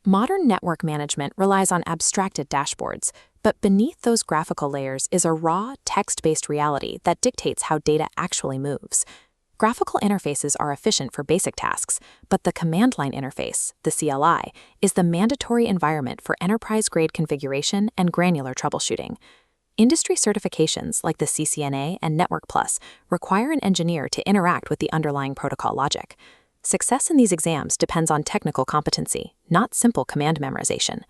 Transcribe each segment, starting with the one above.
Modern network management relies on abstracted dashboards, but beneath those graphical layers is a raw, text-based reality that dictates how data actually moves. Graphical interfaces are efficient for basic tasks, but the command line interface, the CLI, is the mandatory environment for enterprise-grade configuration and granular troubleshooting. Industry certifications like the CCNA and Network Plus require an engineer to interact with the underlying protocol logic. Success in these exams depends on technical competency, not simple command memorization.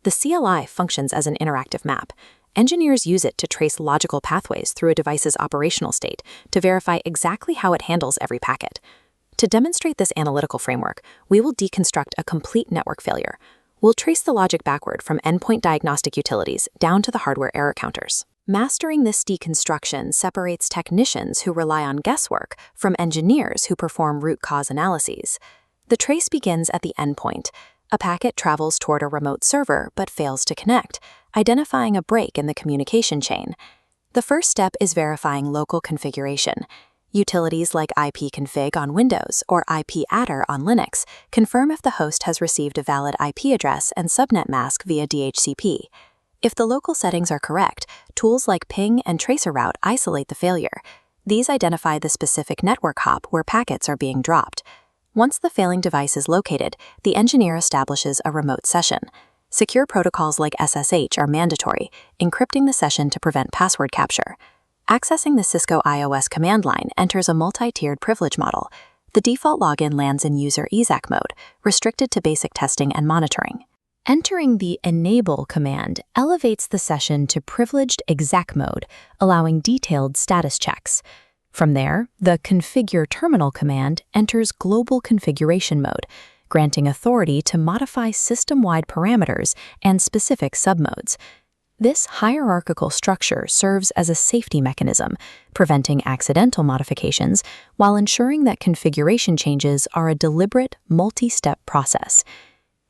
The CLI functions as an interactive map. Engineers use it to trace logical pathways through a device's operational state to verify exactly how it handles every packet. To demonstrate this analytical framework, we will deconstruct a complete network failure. We'll trace the logic backward from endpoint diagnostic utilities down to the hardware error counters. Mastering this deconstruction separates technicians who rely on guesswork from engineers who perform root cause analyses. The trace begins at the endpoint. A packet travels toward a remote server but fails to connect, identifying a break in the communication chain. The first step is verifying local configuration. Utilities like ipconfig on Windows or addr on Linux confirm if the host has received a valid IP address and subnet mask via DHCP. If the local settings are correct, tools like ping and traceroute isolate the failure. These identify the specific network hop where packets are being dropped. Once the failing device is located, the engineer establishes a remote session. Secure protocols like SSH are mandatory, encrypting the session to prevent password capture. Accessing the Cisco iOS command line enters a multi-tiered privilege model. The default login lands in user EXEC mode, restricted to basic testing and monitoring. Entering the enable command elevates the session to Privileged EXEC mode, allowing detailed status checks. From there, the configure terminal command enters global configuration mode, granting authority to modify system-wide parameters and specific submodes. This hierarchical structure serves as a safety mechanism, preventing accidental modifications while ensuring that configuration changes are a deliberate, multi-step process.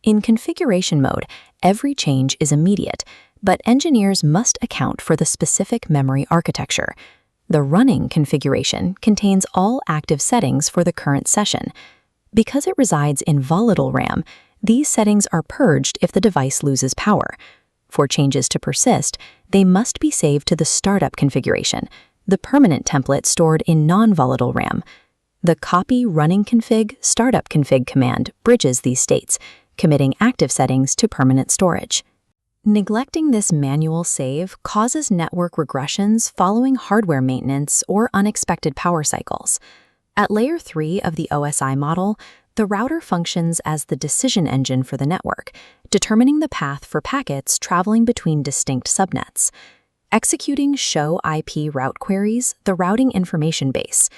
In configuration mode, every change is immediate, but engineers must account for the specific memory architecture. The running configuration contains all active settings for the current session. Because it resides in volatile RAM, these settings are purged if the device loses power. For changes to persist, they must be saved to the startup configuration, the permanent template stored in non-volatile RAM. The copy running config startup config command bridges these states, committing active settings to permanent storage. Neglecting this manual save causes network regressions following hardware maintenance or unexpected power cycles. At layer 3 of the OSI model, the router functions as the decision engine for the network, determining the path for packets traveling between distinct subnets. Executing show IP route queries, the routing information base.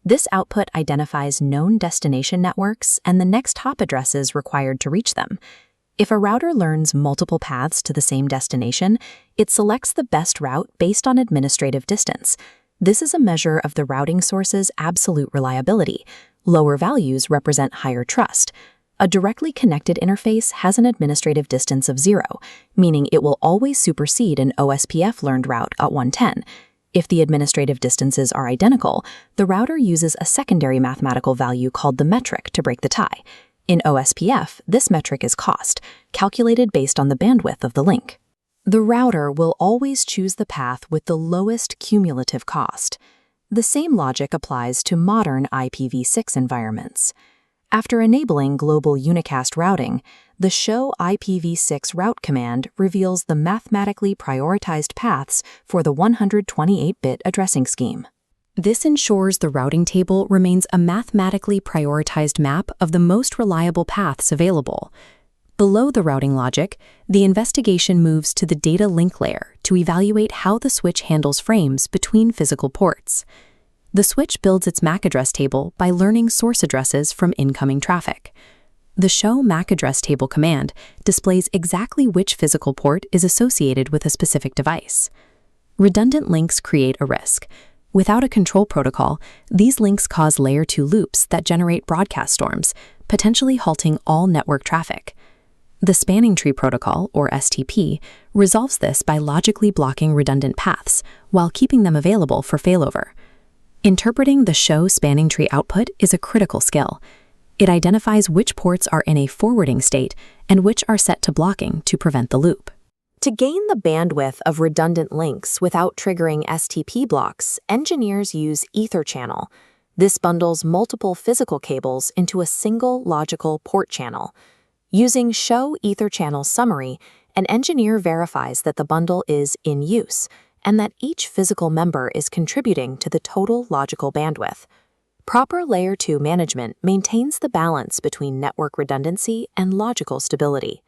This output identifies known destination networks and the next hop addresses required to reach them. If a router learns multiple paths to the same destination, it selects the best route based on administrative distance. This is a measure of the routing source's absolute reliability. Lower values represent higher trust. A directly connected interface has an administrative distance of 0, meaning it will always supersede an OSPF learned route at 110. If the administrative distances are identical, the router uses a secondary mathematical value called the metric to break the tie. In OSPF, this metric is cost, calculated based on the bandwidth of the link. The router will always choose the path with the lowest cumulative cost. The same logic applies to modern IPv6 environments. After enabling global unicast routing, the show IPv6 route command reveals the mathematically prioritized paths for the 128-bit addressing scheme. This ensures the routing table remains a mathematically prioritized map of the most reliable paths available. Below the routing logic, the investigation moves to the data link layer to evaluate how the switch handles frames between physical ports. The switch builds its MAC address table by learning source addresses from incoming traffic. The show MAC address table command displays exactly which physical port is associated with a specific device. Redundant links create a risk. Without a control protocol, these links cause layer 2 loops that generate broadcast storms, potentially halting all network traffic. The spanning tree protocol, or STP, resolves this by logically blocking redundant paths while keeping them available for failover. Interpreting the show spanning tree output is a critical skill. It identifies which ports are in a forwarding state and which are set to blocking to prevent the loop. To gain the bandwidth of redundant links without triggering STP blocks, engineers use EtherChannel. This bundles multiple physical cables into a single logical port channel. Using Show EtherChannel Summary, an engineer verifies that the bundle is in use and that each physical member is contributing to the total logical bandwidth. Proper Layer 2 management maintains the balance between network redundancy and logical stability.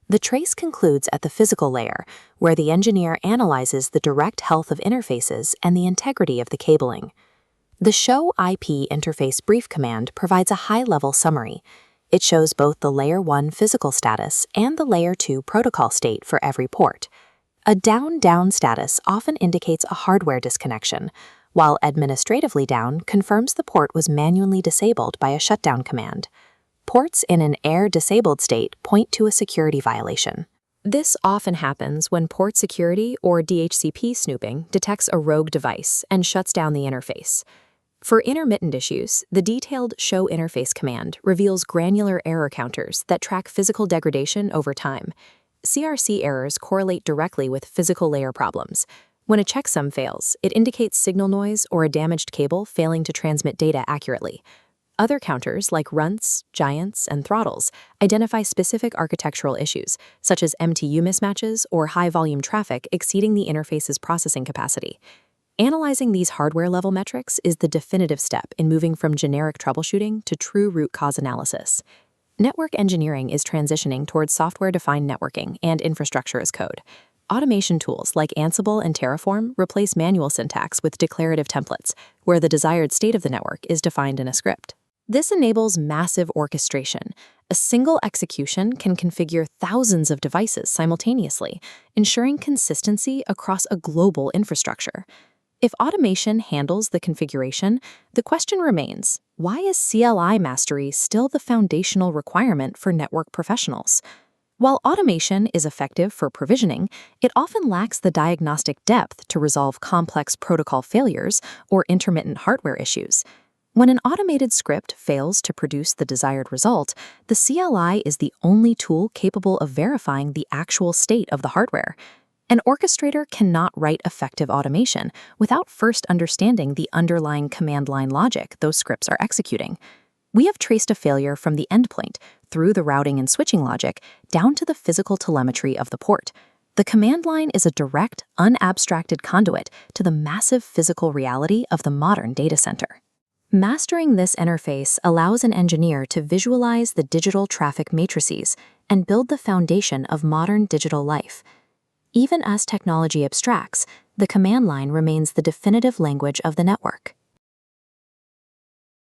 The trace concludes at the physical layer, where the engineer analyzes the direct health of interfaces and the integrity of the cabling. The Show IP Interface Brief command provides a high-level summary. It shows both the Layer 1 physical status and the Layer 2 protocol state for every port. A down-down status often indicates a hardware disconnection, while administratively down confirms the port was manually disabled by a shutdown command. Ports in an air-disabled state point to a security violation. This often happens when port security or DHCP snooping detects a rogue device and shuts down the interface. For intermittent issues, the detailed Show Interface command reveals granular error counters that track physical degradation over time. CRC errors correlate directly with physical layer problems. When a checksum fails, it indicates signal noise or a damaged cable failing to transmit data accurately. Other counters, like runts, giants, and throttles, identify specific architectural issues, such as MTU mismatches or high-volume traffic exceeding the interface's processing capacity. Analyzing these hardware-level metrics is the definitive step in moving from generic troubleshooting to true root cause analysis. Network engineering is transitioning towards software-defined networking and infrastructure as code. Automation tools like Ansible and Terraform replace manual syntax with declarative templates, where the desired state of the network is defined in a script. This enables massive orchestration. A single execution can configure thousands of devices simultaneously, ensuring consistency across a global infrastructure. If automation handles the configuration, the question remains, why is CLI mastery still the foundational requirement for network professionals? While automation is effective for provisioning, it often lacks the diagnostic depth to resolve complex protocol failures or intermittent hardware issues. When an automated script fails to produce the desired result, the CLI is the only tool capable of verifying the actual state of the hardware. An orchestrator cannot write effective automation without first understanding the underlying command line logic those scripts are executing. We have traced a failure from the endpoint through the routing and switching logic down to the physical telemetry of the port. The command line is a direct, unabstracted conduit to the massive physical reality of the modern data center. Mastering this interface allows an engineer to visualize the digital traffic matrices and build the foundation of modern digital life. Even as technology abstracts, the command line remains the definitive language of the network.